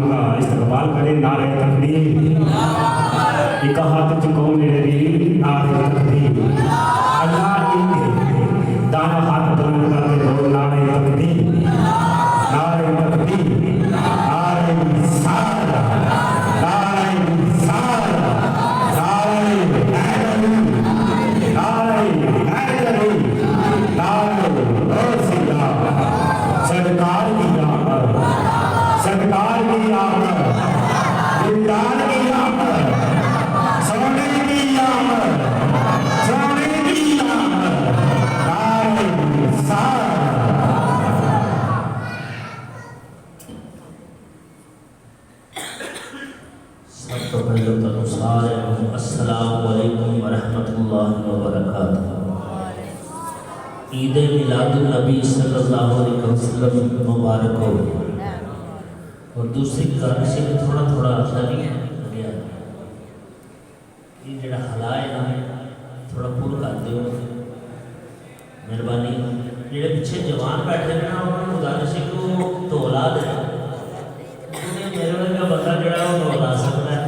इस्तकबाल करे नारे तकबीर एक हाथ च कौन मेरे वीर नारे तकबीर अल्लाह इनके दाना हाथ बुलंद करके बोल नारे तकबीर नारे तकबीर नारे सार नारे सार नारे हैदरी नारे हैदरी नारे रोसिया सरकार की आमद सरकार की आमद दिलदार की आमद सोने की आमद सोने की आमद नारे सार सब तो पहले तो सारे अस्सलाम वालेकुम व रहमतुल्लाहि व बरकातहू। ईद मिलादुन नबी सल्लल्लाहु अलैहि वसल्लम मुबारक हो। और दूसरी कारण से थोड़ा थोड़ा आता नहीं है ये जड़ा हलाए ना थोड़ा पूरा कर दो मेहरबानी। जेडे पीछे जवान बैठे हैं ना उन्होंने गुजारिश है कि वो धोला दे मेरे वर्गा बंदा जड़ा वो धोला सकता है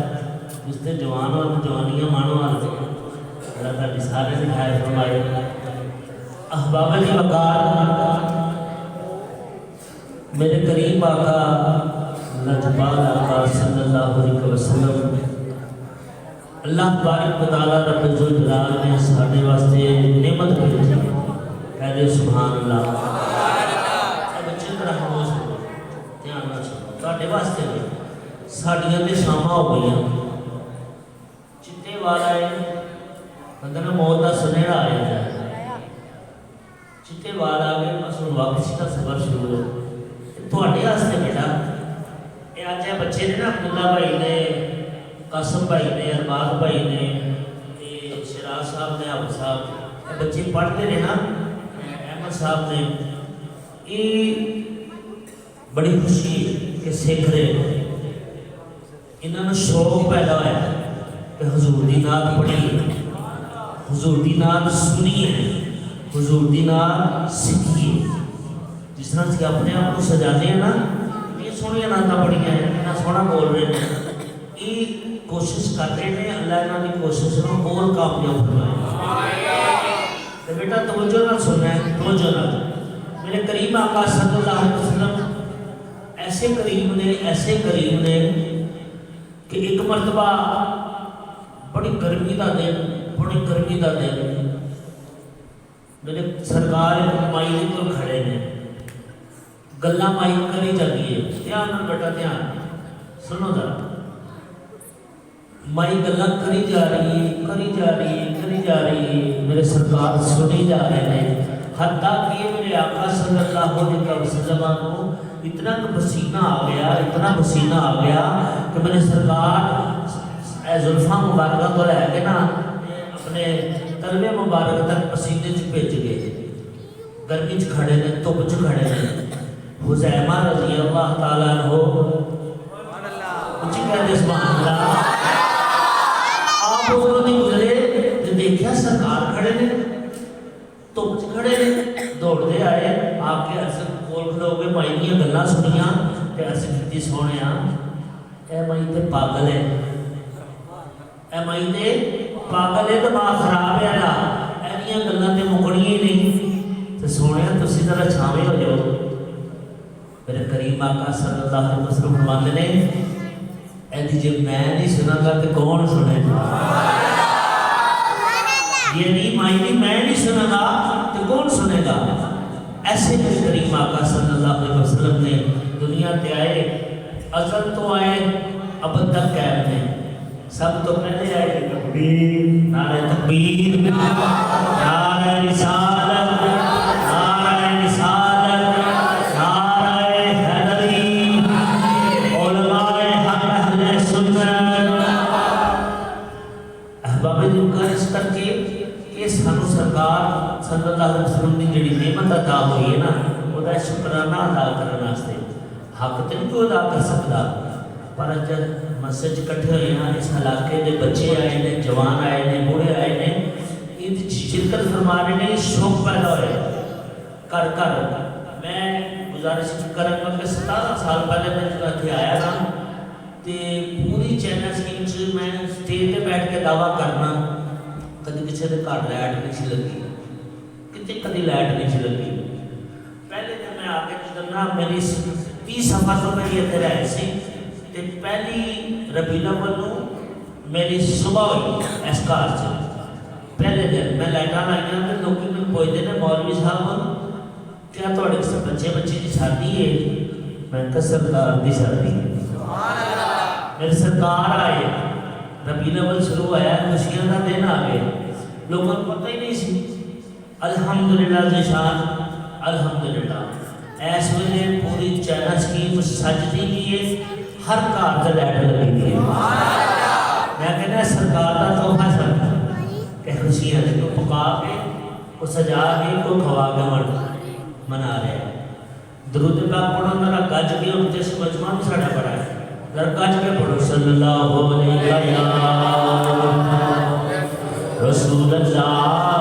उससे जवान और जवानियाँ मानो आते अल्लाह ताला सारे दिखाए फरमाए। अहबाब की वकार मेरे करीम आका लजपाल आका सल्लल्लाहु अलैहि वसल्लम अल्लाह तबारक व तआला रब्बुल जलाल ने साडे वास्ते नेमत भेजी कह दे सुभान अल्लाह। बच्चे तेरा खामोश हो ध्यान नाल सुनो तुहाडे वास्ते साडियां ते शामां हो गईयां चिट्टे वाल आए बंदे ने मौत का सुनेड़ा आ जाए चिट्टे वाल आ गए बस हुण वापसी का सफर शुरू हो तुहाडे वास्ते बेटा आज बच्चे ने ना अब्दुल्ला भाई ने कासम भाई ने अरबाज भाई ने शराज साहब ने अबू साहब बच्चे पढ़ते रहे ना अहमद साहब ने ये बड़ी खुशी कि सीख रहे इन्होंने शौक पैदा होया कि हजूर की नात पढ़िए हजूर की नात सुनिए हजूर की नात सीखिए। जिस तरह से अपने आप को सजाते हैं ना सोहनिया नाता बड़िया इन्ना सोहना बोल रहे हैं ये कोशिश कर रहे हैं अल्लाह इन्हों की कोशिश में और कामयाब करवाए। तो बेटा तवज्जो ना सुनना है तवज्जो ना मेरे करीम आका सल्लल्लाहु अलैहि वसल्लम ऐसे करीम ने कि एक मरतबा बड़ी गर्मी का दिन मेरे सरकार माई के कोल खड़े ने गल्ला माई करी जाती है ध्यान नाल बेटा ध्यान सुनो जरा माई गल्ला करी जा रही है मेरे सरकार सुनी जा रहे हैं हत्ता कि मेरे आका सल्लल्लाहु अलैहि वसल्लम को इतना पसीना आ गया कि मेरे सरकार जुल्फा मुबारक तो लैके ना अपने तलवे मुबारक तक पसीने च भिज गए गर्मी च खड़े ने धुप च खड़े ने हुज़ैमा रज़ी अल्लाह ताला अन्हु उच्ची कहते सुभान अल्लाह आप उधरों नहीं गुजरे तो देखा सरकार खड़े ने धुप च खड़े ने दौड़ते आए आपके अर्ज कोल खड़ोगे माई दी गल्लां सुनिया ते अर्ज कीती सोहणिया ए माई ते पागल है दिमाग खराब है ना ऐनियां गल्लां ते मुकणियां ही नहीं ते सोहणिया तुसीं जरा छावे हो जाओ। मेरे करीम आका सल्लल्लाहु अलैहि वसल्लम फरमाते ने ऐसी जे मैं नहीं सुनागा तो कौन सुनेगा ये नहीं माई नहीं मैं नहीं सुनागा तो कौन सुनेगा। ऐसे मेरे करीम आका सल्लल्लाहु अलैहि वसल्लम ने दुनिया पे आए असल तो आए अब तक कैद में सब तो पहले आए तकबीर नारे रिसालत सरकार सल्लल्लाहु अलैहि वसल्लम की जी नेमत अदा हुई है ना वह शुकराना अदा करने वास्ते हक तो नहीं कोई अदा कर सकता पर जब मस्जिद इकट्ठे हुए हैं इस इलाके के बच्चे आए ने जवान आए ने बूढ़े आए ने ईद शिरकत फरमा रहे ने शौक पैदा हो कर मैं गुजारिश करूँगा कि 17 साल पहले मैं इतने आया था मैं स्टेज पे बैठ के दावा करना कभी किसी के घर लाइट नहीं सी लगी कितने कभी लाइट नहीं सी लगी पहले जब मैं आके निकलना मेरी 30 सफा तो मेरी इधर आई सी ते पहली रबील अव्वल नूं मेरी सुबह हुई इस घर से पहले दिन मैं लाइटा लाइया तो लोग मैंने पुछते हैं मौलवी साहब क्या थोड़े बच्चे बच्चे की शादी है मैं कहा सरकार की शादी है मेरी सरकार आए रबील अव्वल शुरू होया खुशियां का दिन आ गए लोगों को पता ही नहीं सी अल्हम्दुलिल्लाह ज़िशान अल्हम्दुलिल्लाह ऐस वेले पूरी चाइना स्कीम सजदी भी है हर घर से लाइट लगी है मैं कहना सरकार का तोहफा सब कि खुशियां को पका के को सजा के को खवा के मना रहे दरूद पाक पढ़ो मेरा गज के और जिस मजमा भी साढ़ा बड़ा है गज के पढ़ो सल्लल्लाहु अलैहि रसूल वसल्लम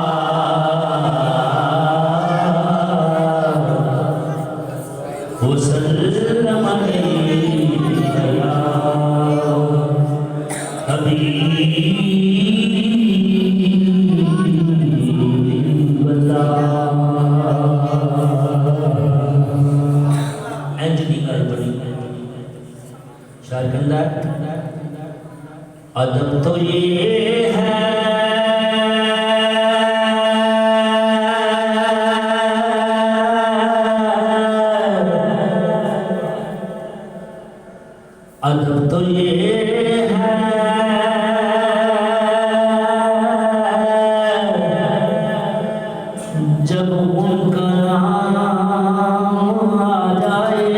अदब तो ये है अदब तो ये है जब उनका नाम आ जाए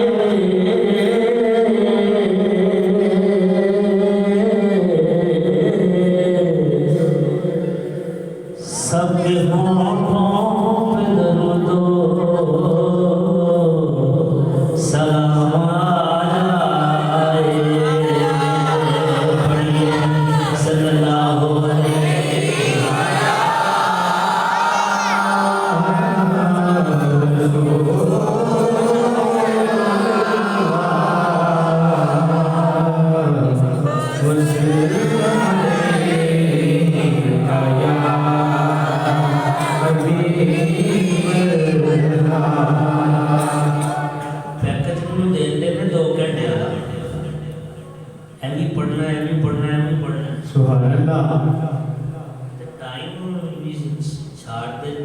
सबके होठों पे दरूदो सलाम आ जाए पढ़िए सल्लल्लाहु अलैहि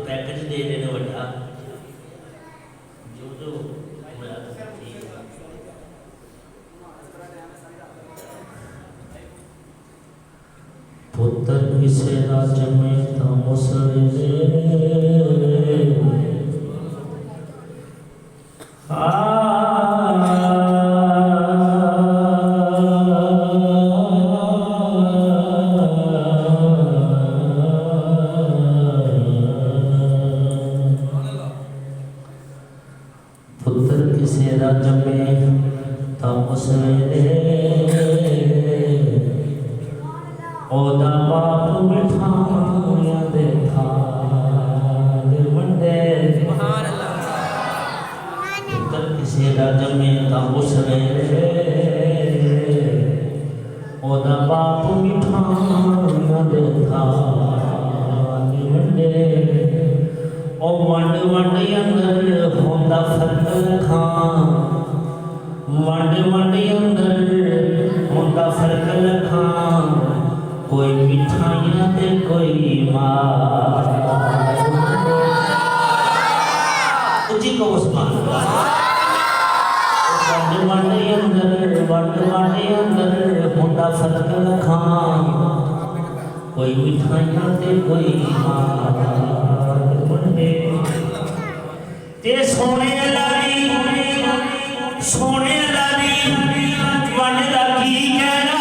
पैकेज दे देने वाला जो पुत्र किसे राज में था मुसरे ओदा बाप मिठाइयां दे थाल वंडे पुत्र किसे राज में ता उसने ओदा बाप मिठाइयां दे थाल वंडे ओ वंड वंड अंदर होंदा फर्क खां वंड वंड अंदर होंदा फर्क खां कोई मिठाइयां ते कोई मार उजी को उस्मान वंड अंदर होंदा फर्क खां कोई मिठाइयां ते कोई मार वंडे ते सोने लाली वंड दा की कहना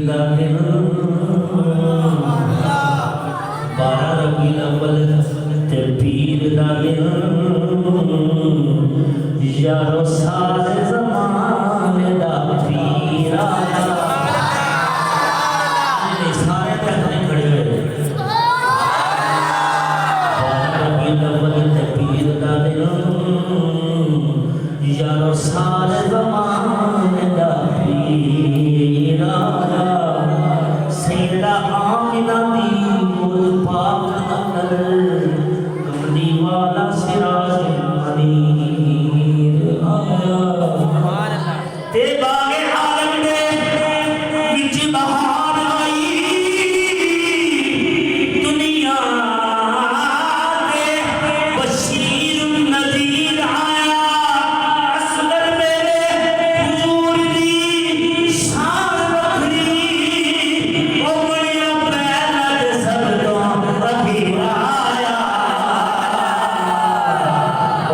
दा दिन 12 रबीउल अव्वल ते पीर दा दिन यारो सारे ज़माने दा पीर आया सारे तहने खड़े हुए 12 रबीउल अव्वल ते पीर दा दिन यारो सारे ज़माने दा पीर आया सैयदा आमिना दी गोद पाक अंदर कमली वाला सिराज मनीर आया ते बागे आलम दे विच बहार आई दुनिया दे बशीर नज़ीर आया असगर मेरे हुजूर दी शान वखरी ओ बड़िया पैदा दे सब तो अखीर आया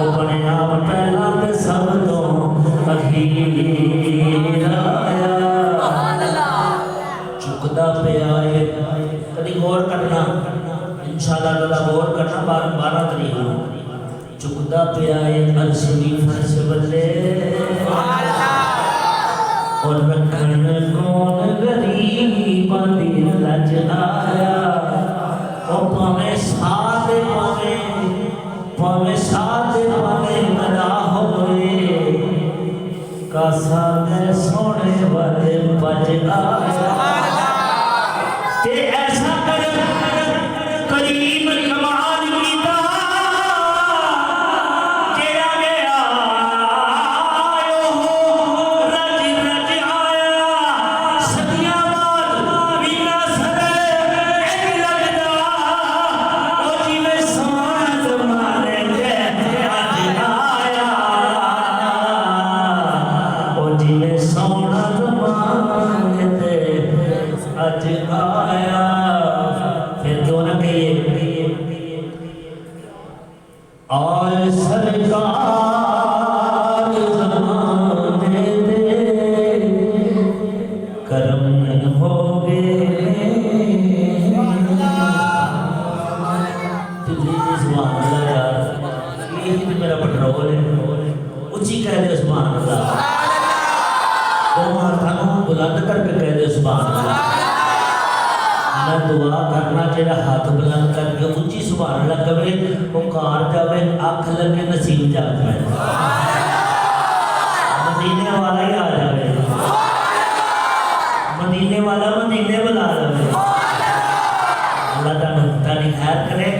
ओ बड़िया पैदा दे सब तो अखीर आया चुकदा पे आए कभी गौर करना इंशाअल्लाह ताला गौर करना 12 तारीख को चुकदा पे आए अर्श भी फर्श बल्ले और रखन कौन गरीब दिल लज आया ओ पावे साथ पावे मरा होए कासा में सोने वाले बज आया ते ऐसा कर करीम कमाल कीता जेड़ा गया आयो हो रज आया सदियां बाद बिना सरे इंज लगदा ओ जिवें सोना ज़माने दे अज आया ओ जिवें सोना ज़माने दे अज आया फिर क्यों ना कहिए और सरकार ज़माने दे करम हो गए सुभान अल्लाह यार ये तो मेरा पेट्रोल है उची कह दे सुभान अल्लाह बुलंद करके कह दे सुभान अल्लाह मैं दुआ करना जेड़ा हाथ बुलंद करके उच्ची सुभान अल्लाह कहे पुकार जावे अख लगे नसीब जावे मदीने वाला ही आ जावे मदीने वाला मदीने बुला जावे अल्लाह ताली खैर करे ए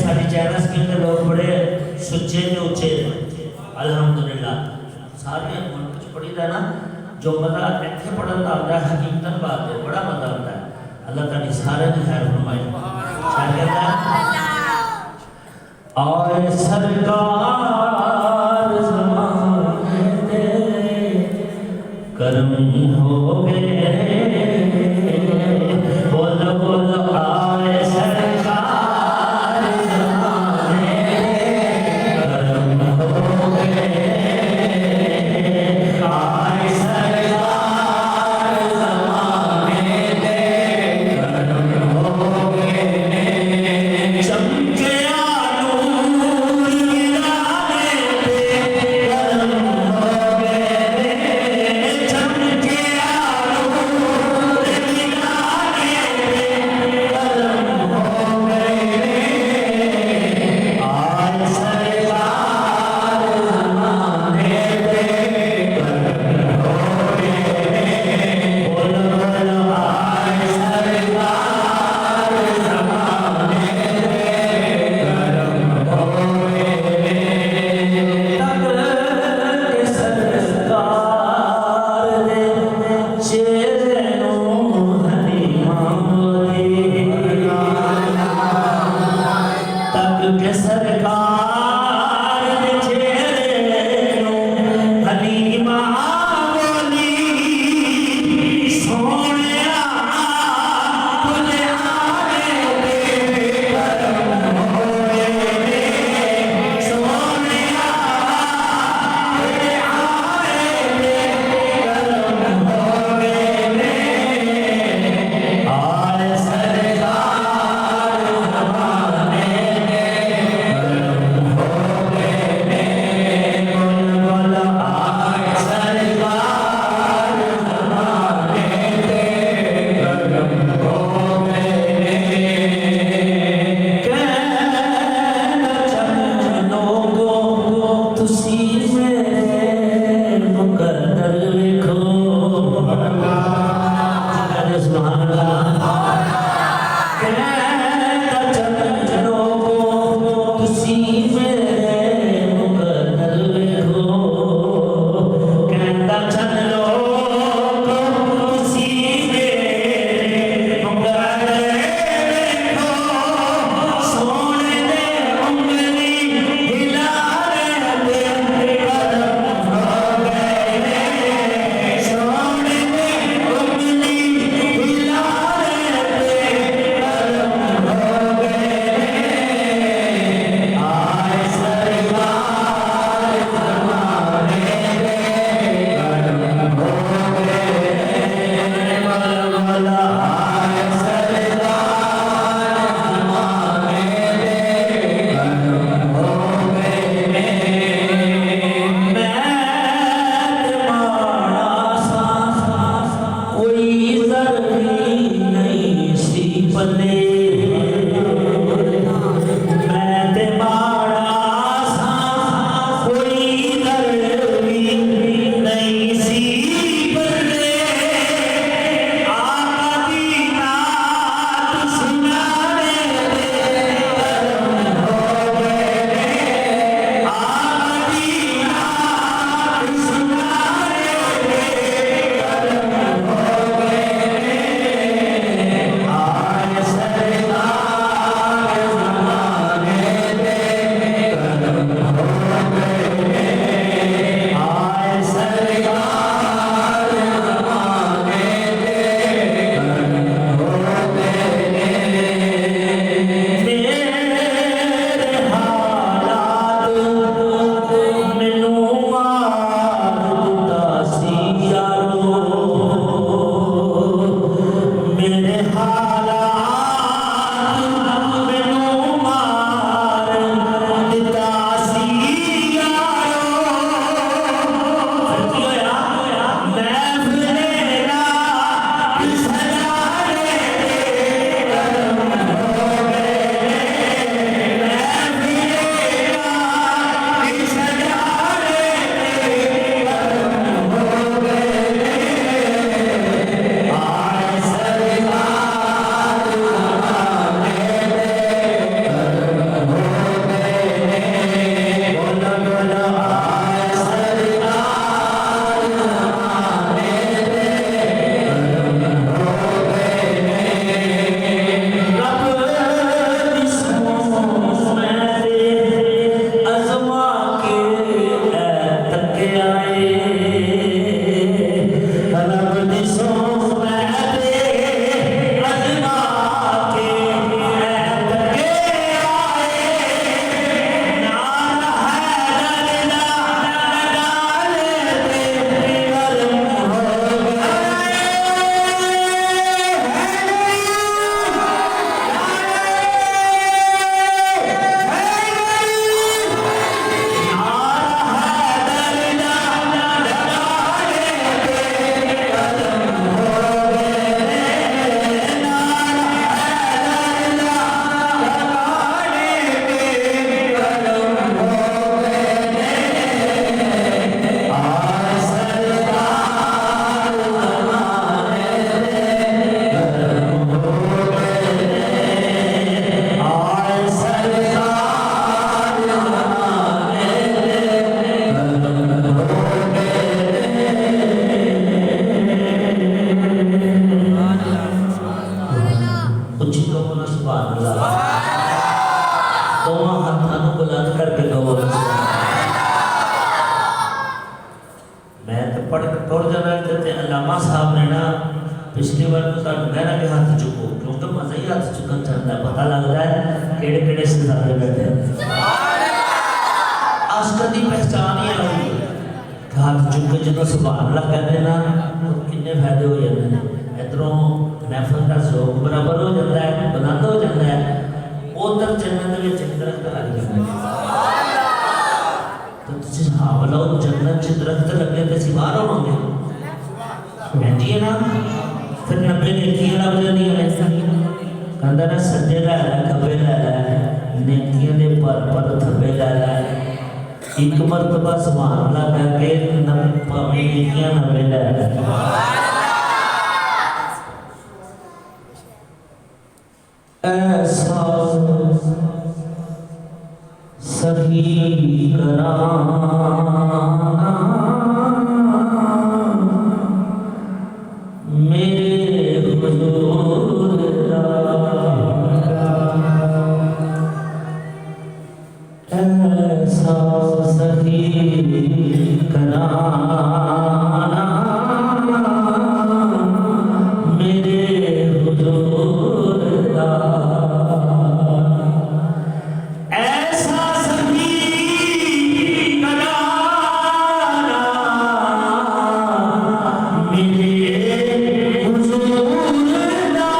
साडी चैनल स्कीम के लोग बड़े सुच्चे ने उच्चे अल्हम्दुलिल्लाह सारे मुल्क च पढ़ी दा ना जो मजा इतने पढ़न का आता है हकीकतन बात है बड़ा मजा आता है अल्लाह ताली सारे ने खैर फरमाए और सरकार ज़माने दे करम हो गए बोलो बोलो आए सरकार ज़माने दे करम हो गए आए सरकार ज़माने दे करम हो गए चमके नूर गिराने पे करम हो गए चमके नूर मुड़ जाना ते अलामा साहब ने ना पिछली बार तो कहना कि हाथ चुको क्योंकि मजा ही हाथ चुकन चलता है, पता लगता है केड़े केड़े सितारे बैठे आस्कर की पहचान ही आई हाथ चुक के जो सुभान अल्लाह कहते ना कितने फायदे हो जाते हैं। इधरों महफल का जोक बराबर हो जाता है, बुलंद हो जाता है, उधर जन्नत में दरख्त लग जाते हैं। तो तुझे हाँ बोलो जन्नत च दरख्त लगे तो असीं बाहर होवांगे ऐंजी है ना। फिर 90 नेकियां लग जांदियां ने, कहंदा ना सज्जे लै लै खब्बे लै लै नेकियां दे पर थब्बे लै लै एक मरतबा सुभान अल्लाह कह के भावें नेकियां 90 लै लै। ऐसा सही कराना मेरे हुजूर दा, ऐसा सही कराना मेरे हुजूर दा, ऐसा सही कराना मेरे हुजूर दा,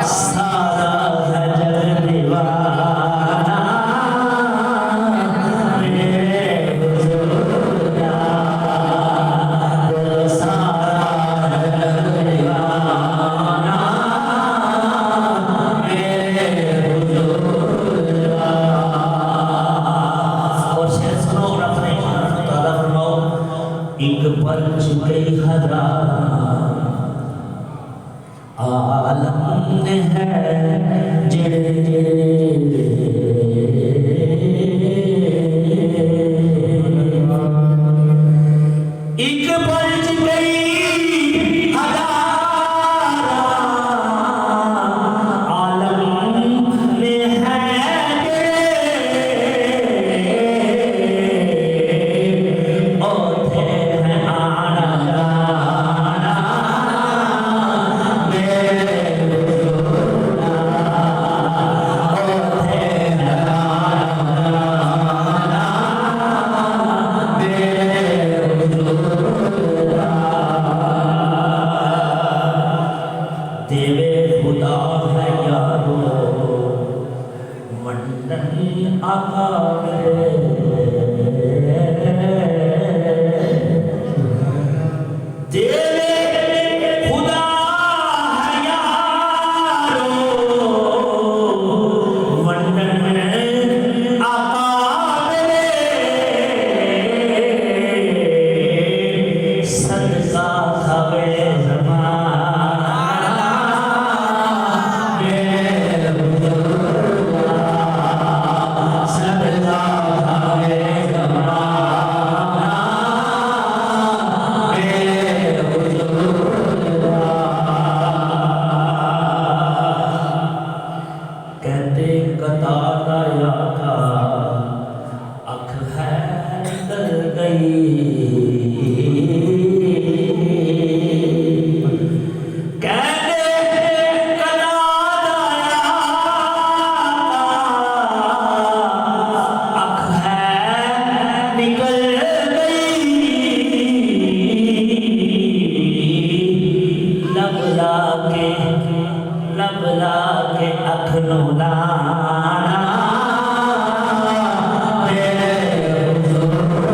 सारा है जग दीवाना मेरे हुजूर दा, सारा है जग दीवाना मेरे हुजूर दा। और शेर सुनो और अपने ईमान को ताज़ा फरमाओ। एक पर्च कई हजार आलम ने है जेड़े एक पर्च कई हजार आलम ने है जेड़े ओथे हैं आना जाना मेरे हुजूर दा, ओथे हैं आना जाना मेरे हुजूर दा। देवे खुदा है यारो मंडन आका मेरे, देवे खुदा है यारो मंडन आका मेरे, सदका खावे ज़माना मेरे हुजूर दा, सदका खावे ज़माना मेरे हुजूर दा। कहते कतारा याका अख है निकल गई, कहते कतारा याका अख है निकल गई, लब लाके अख नु लाना मेरे हुजूर दा।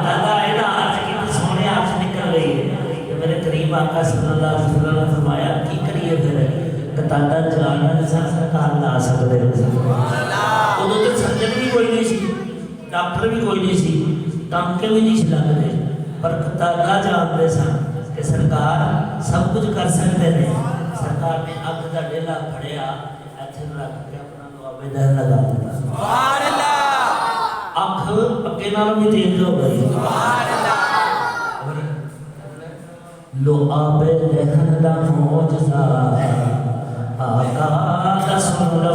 दादा इना आज की सोने आँख निकल रही है तो मेरे करीब आका सल्लल्लाहु अलैहि वसल्लम ने फरमाया की करिए फिर कतादा चलाना सरकार ला सकते हो। उदों तो सर्जन भी कोई नहीं सी, डॉक्टर भी कोई नहीं सी, टांके भी नहीं लगते, पर कतादा जानते सन कि सरकार सब कुछ कर सकते हैं। सरकार ने अख का डेला फड़िया इत्थे रख के अपना दुआबे दहन लगा दिता। सुभान अल्लाह। अख अगे नालों भी तेज हो गई। सुभान अल्लाह। लो आबे दहन दा मौजज़ा आका दा सुन लो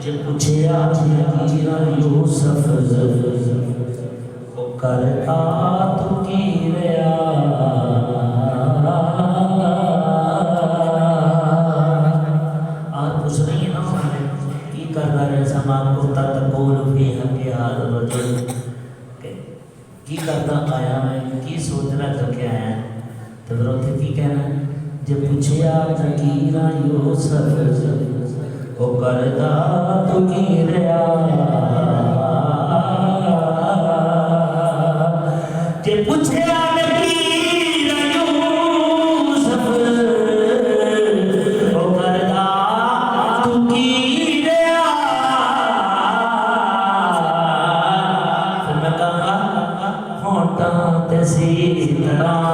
जे पूछया कीरा यूसुफ ओ करता तू की रया आज पूछ रही है ना की करता रहे समा कुर्ता तकोल फी हके हाल रजुल की करता आया मैं की सोच रहा करके आया तो जरूरत की कहना जे पूछया कीरा यूसुफ ओ करदा तू की रया जे पूछया कीरा यूसुफ ओ करदा तू की रया फिर मैं कहूँगा होता ते सी तरह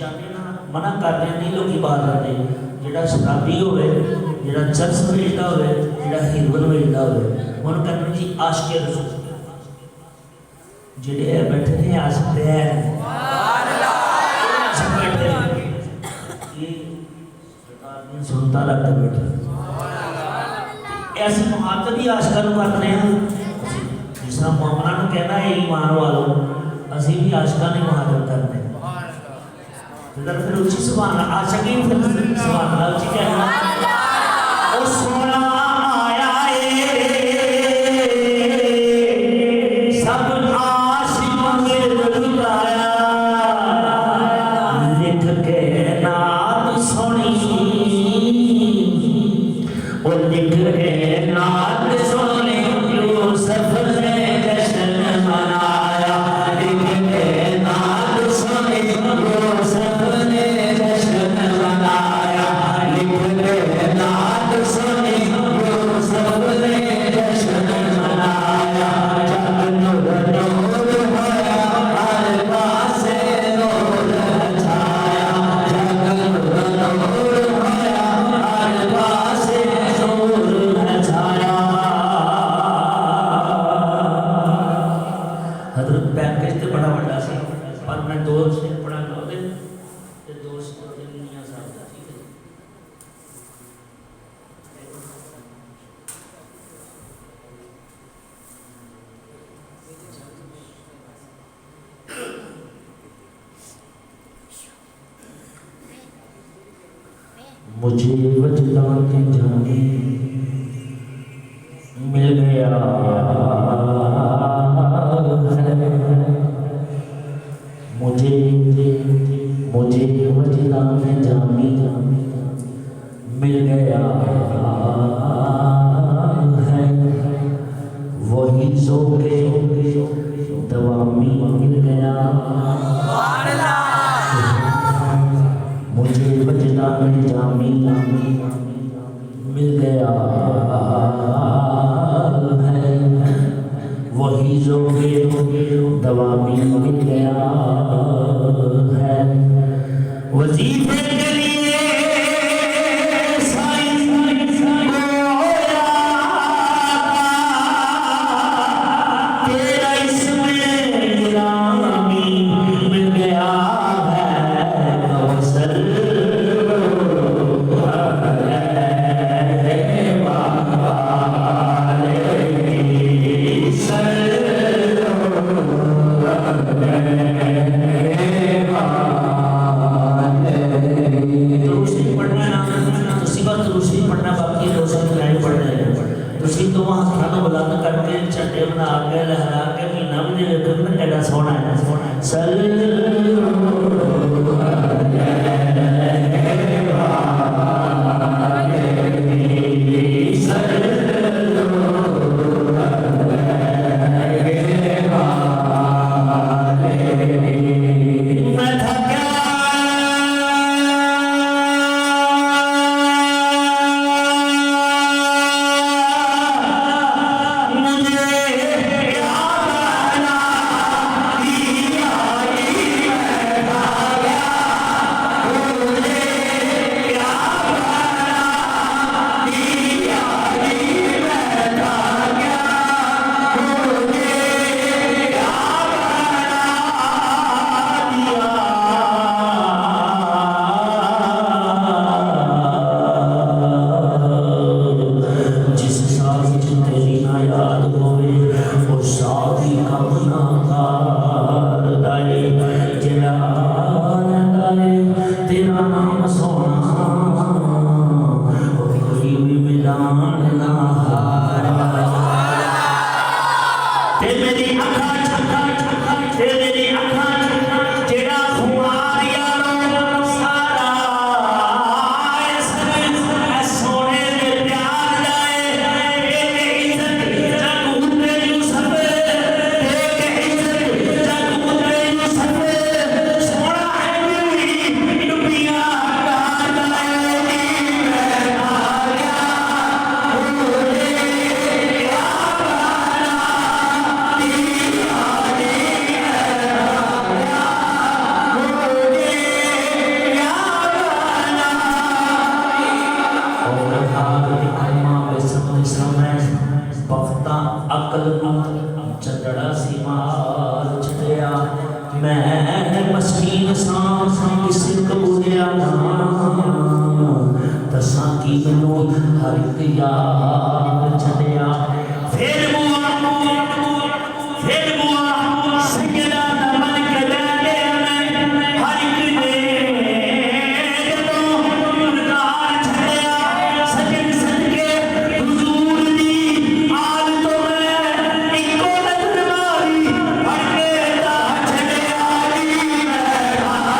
जाने ना मना कर रहे नहीं लोग बाहर आते जेड़ा शराबी होवे जेड़ा चरस बेचता होवे जेड़ा हीरोइन बेचता होवे उन कहते जी आशिक रसूल जेड़े बैठे ने आशिक पैर बैठे ये सरकार ने सुनता रखते बैठे ऐसे मुहातब ही आशिका करते हैं जिस तरह मोमना कहना है ईमान वालों असी भी आशिका ने मुहातब करते हैं फिर उच्ची सुभान आशिकी फिर सुभान उच्ची कहना ओ सोना आया सब आशिक मिल गाया लिख के नात सोनी ओ लिख के नात सोनी यूसुफ ने जश्न मनाया लिख के नात सोनी यूसुफ ने जश्न मनाया लिख के नात सोनी यूसुफ ने जश्न मनाया जग नूर नूर होया हर पासे नूर छाया जग नूर नूर होया हर पासे नूर छाया हजरत पैकेज तो बड़ा बड़ा सी पर मैं दो शेर पढ़ांगा ਉਹਦੇ ਤੇ ਦੋ शेर ਨੀਆਂ ਸਾਹਿਬ ਦਾ ਠੀਕ ਹੈ मुझे वजदान के जाने मिल गया है मुझे मुझे वजदान के जाने मिल गया है वही ज़ोक़े दवामी मिल गया मुझे वजदान जामी मिल गया है वही ज़ोक़े दवामी मिल गया है वजीफे के लिए तेरा इसमें गिरामी मिल गया झंडे बना के लहरा के महीना भी देखो एडा सोना है अकल चंदड़ा सी मार छड़िया मैं मस्कीन सां किसे कबूलिया ना दसा की मैनू हर एक यार छड़िया फिर बुआ सजदा मन के ले गया मैं हर एक ने जदों गुनगार छड़िया सजन सदके हुजूर दी आल तो मैं इको नजर मारी हर के दा छड़िया दी मैं हारिया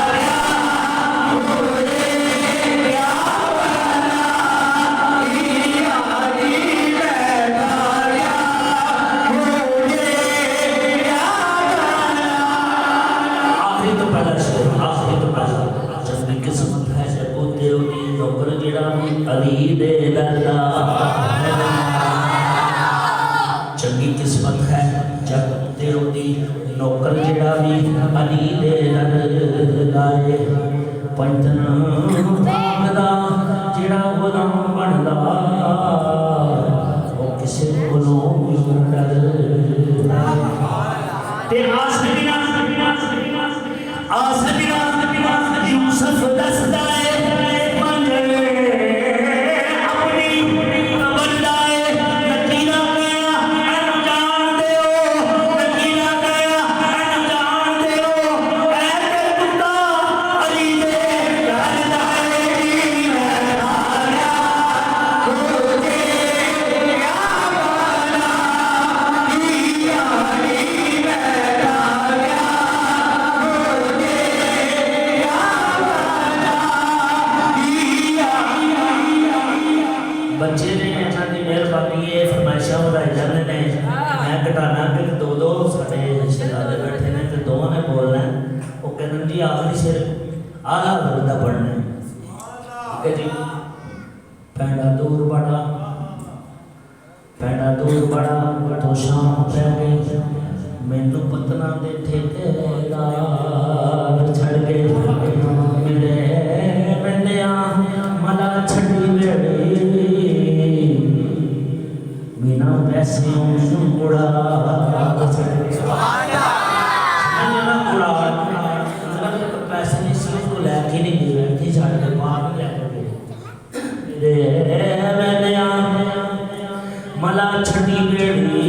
होए या अली दे दरदा चंगी किस्मत है जब ते ओदी नौकर जेड़ा भी अली दे दरदा है पंजन भागदा जेड़ा गुलाम बनदा ओ किसे कोलों डरदा ते आसमिया यूसुफ दसदा है बच्चे ने अल्लाह की मेहरबानी है फरमाइशां बढ़ाई जाते हैं मैं घटाना कि दो साढ़े रिश्तेदार बैठे ने तो दो ने बोलना है वो कहते जी आखिरी शेर आला बंदा पढ़ना है ठीक है जी पैंडा दूर बड़ा तो शाम पै गई मैनू पतना दे ठेकेदार छड़ गए मिले मैंने मला छड़ी बेड़ी बिना पैसे मुड़ा पैसे नहीं सी उसको लैके नहीं गए थी छड़ के बाहर लैके मैंने मला छड़ी बेड़ी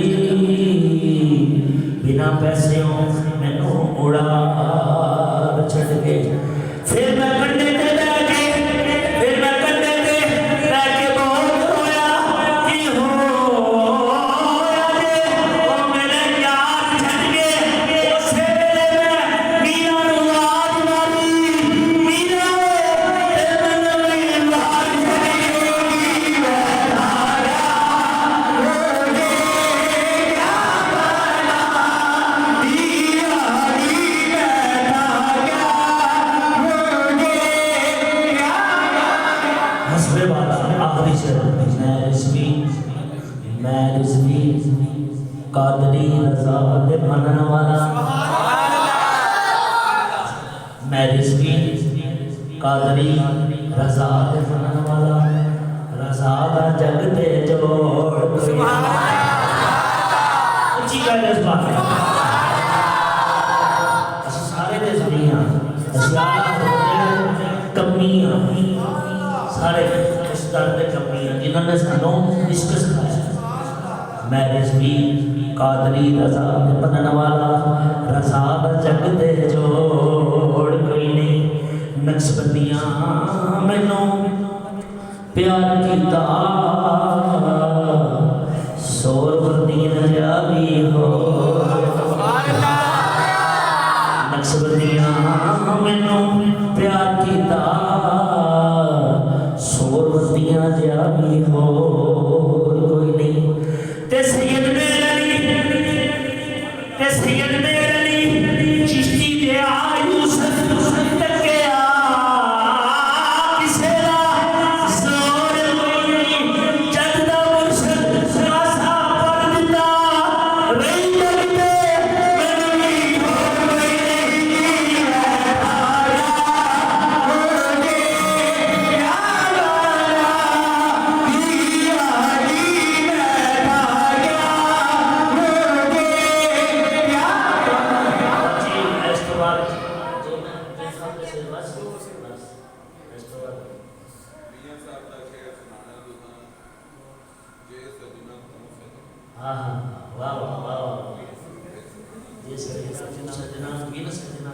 बिना पैसे मैनू उड़ा छड़ गए फिर मैं कंडे ते कादरी रजा दे मनन वाला मैं रिज़वी कादरी रजा दे मनन वाला रजा दा जग ते जोड़ सुभान अल्लाह ऊंची गल इस बात है अस सारे दे जरिया असियाला कमियां सारे इस दर्द दे कमियां जिन्होंने सानू इश्क सिखाया मैं रिज़वी कादरी रजा बनन वाला रजा जग दे जोड़ कोई नहीं नक्शबंदियां मैनू प्यार कीता सोर बंदियां जावी हो नक्शबंदियां मैनू प्यार कीता सोर बंदियां जावी हो कोई नहीं ते सैयद चिश्ती दे यूसुफ तकिया किसे दा जोर कोई नहीं जग आहा वाह वाह वाह वाह ये सजना बिन सजना ना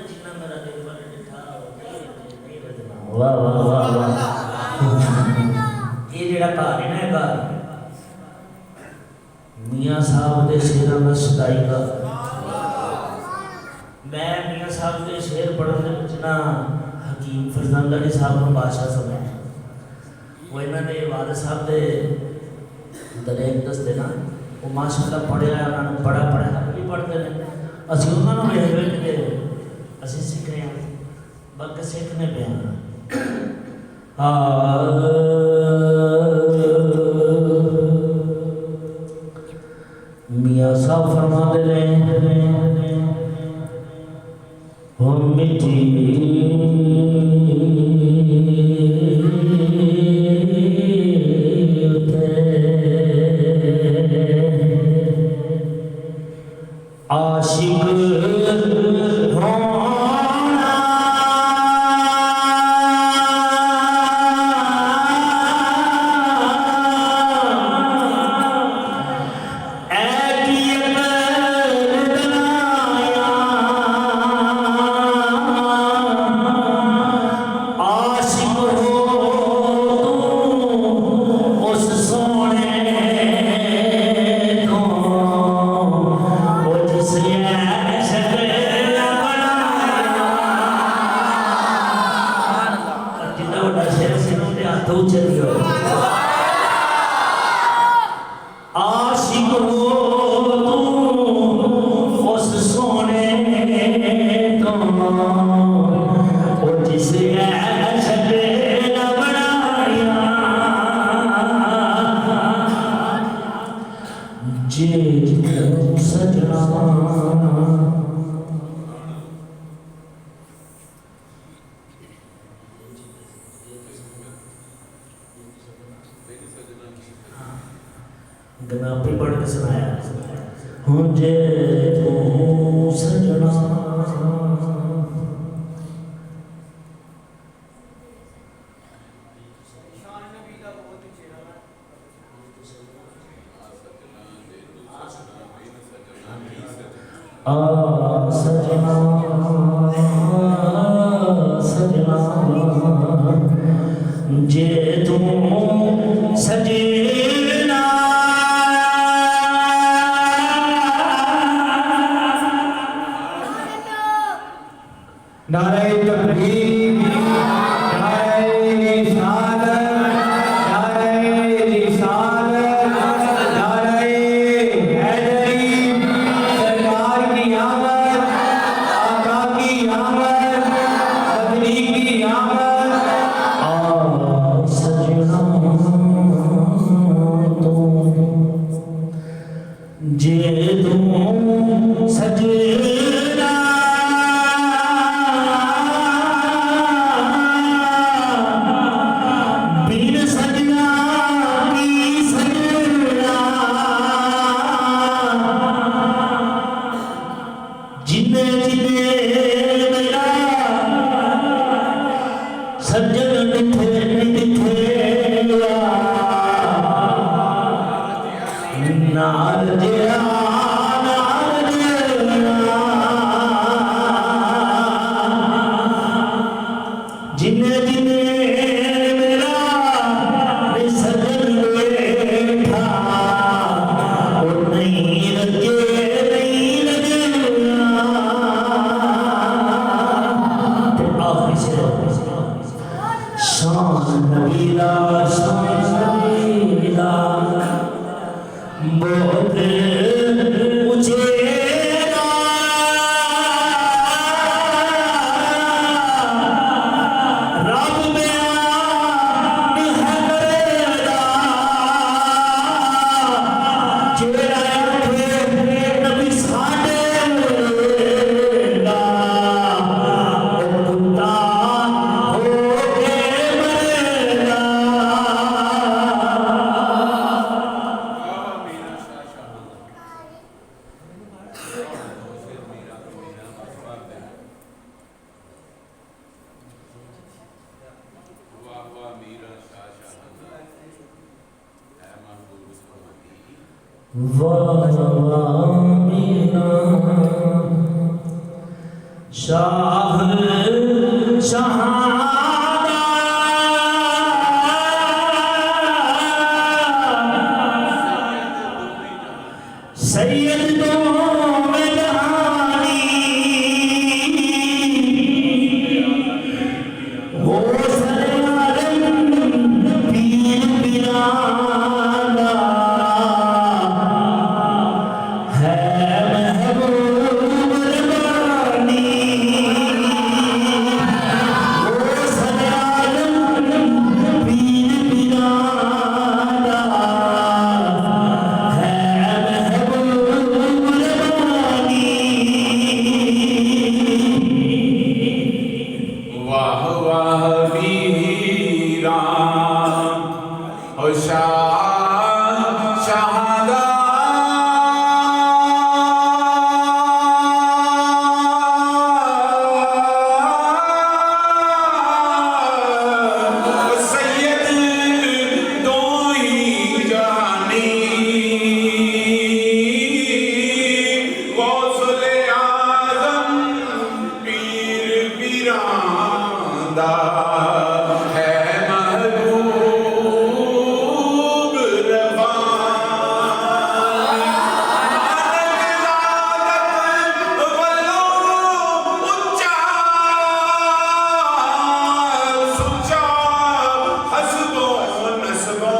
जितना मेरा दिल पर लिखा नहीं बजना वाह वाह वाह वाह ये जेड़ा घर है ना घर मियां साहब दे शेरां दा सदाई का मैं मियां साहब के शेर पढ़न दे विच ना हकीम फरजान अली साहब को बादशाह समझ वो इन्होंने वाले साहब दे दरेक दसते ना वो माशाअल्लाह पढ़िया उन्होंने बड़ा पढ़िया भी पढ़ते हैं असं उन्होंने वेख वेख के असं सीख रहे हैं बल्कि सीखने पे हैं मियाँ साहब फरमाते रहे हो मिठी आशिक होना आशिक हो उस सोने तो आशिक हो तू उस सोने तो जिसे बनाया जे सजना गनापी पढ़ के सुनाया हूँ जे तू सजना सजना सजना जे तू सजना नारे तकबीर नारे रिसालत नारे रिसालत नारे हैदरी सरकार की आमद आका की आमद बदली की आमद सजना वाह मीना शाह शहादा सैयद तो में जहानी हो सलाम पीर पिराना है महबूब रबानी हो सलाम पीर पिराना है महबूब रबानी। वाह वाह वीरा ओ शहादा सैयद दो ही जानी गौसले आजम पीर पीरांदा है महबूब रबानी। अनगिनादत वल्लो उच्चा सुच्चा हसबो नसबो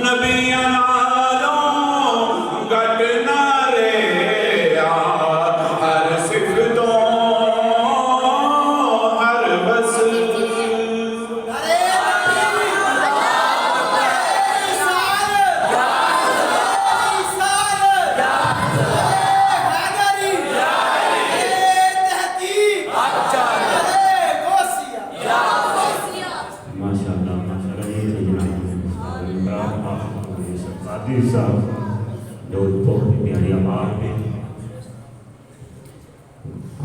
नबियां नालों गट ना रेया हर सिफतों हर बस माशाल्लाह ये थे जनाब कादिर साहब जो बहुत ही प्यारी आवाज़ में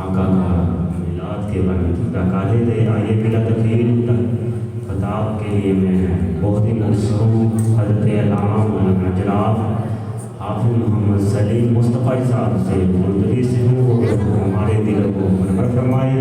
आका का मिलाद के बारे में काले थे आइए बिला तकलीफ खताब के लिए मैं बहुत ही मशहूर हज़रत अल्लामा जनाब हाफिज़ मोहम्मद सलीम मुस्तफ़ा साहब से मुंतज़िर से हूँ वो हमारे दिल को मुनव्वर फरमाए।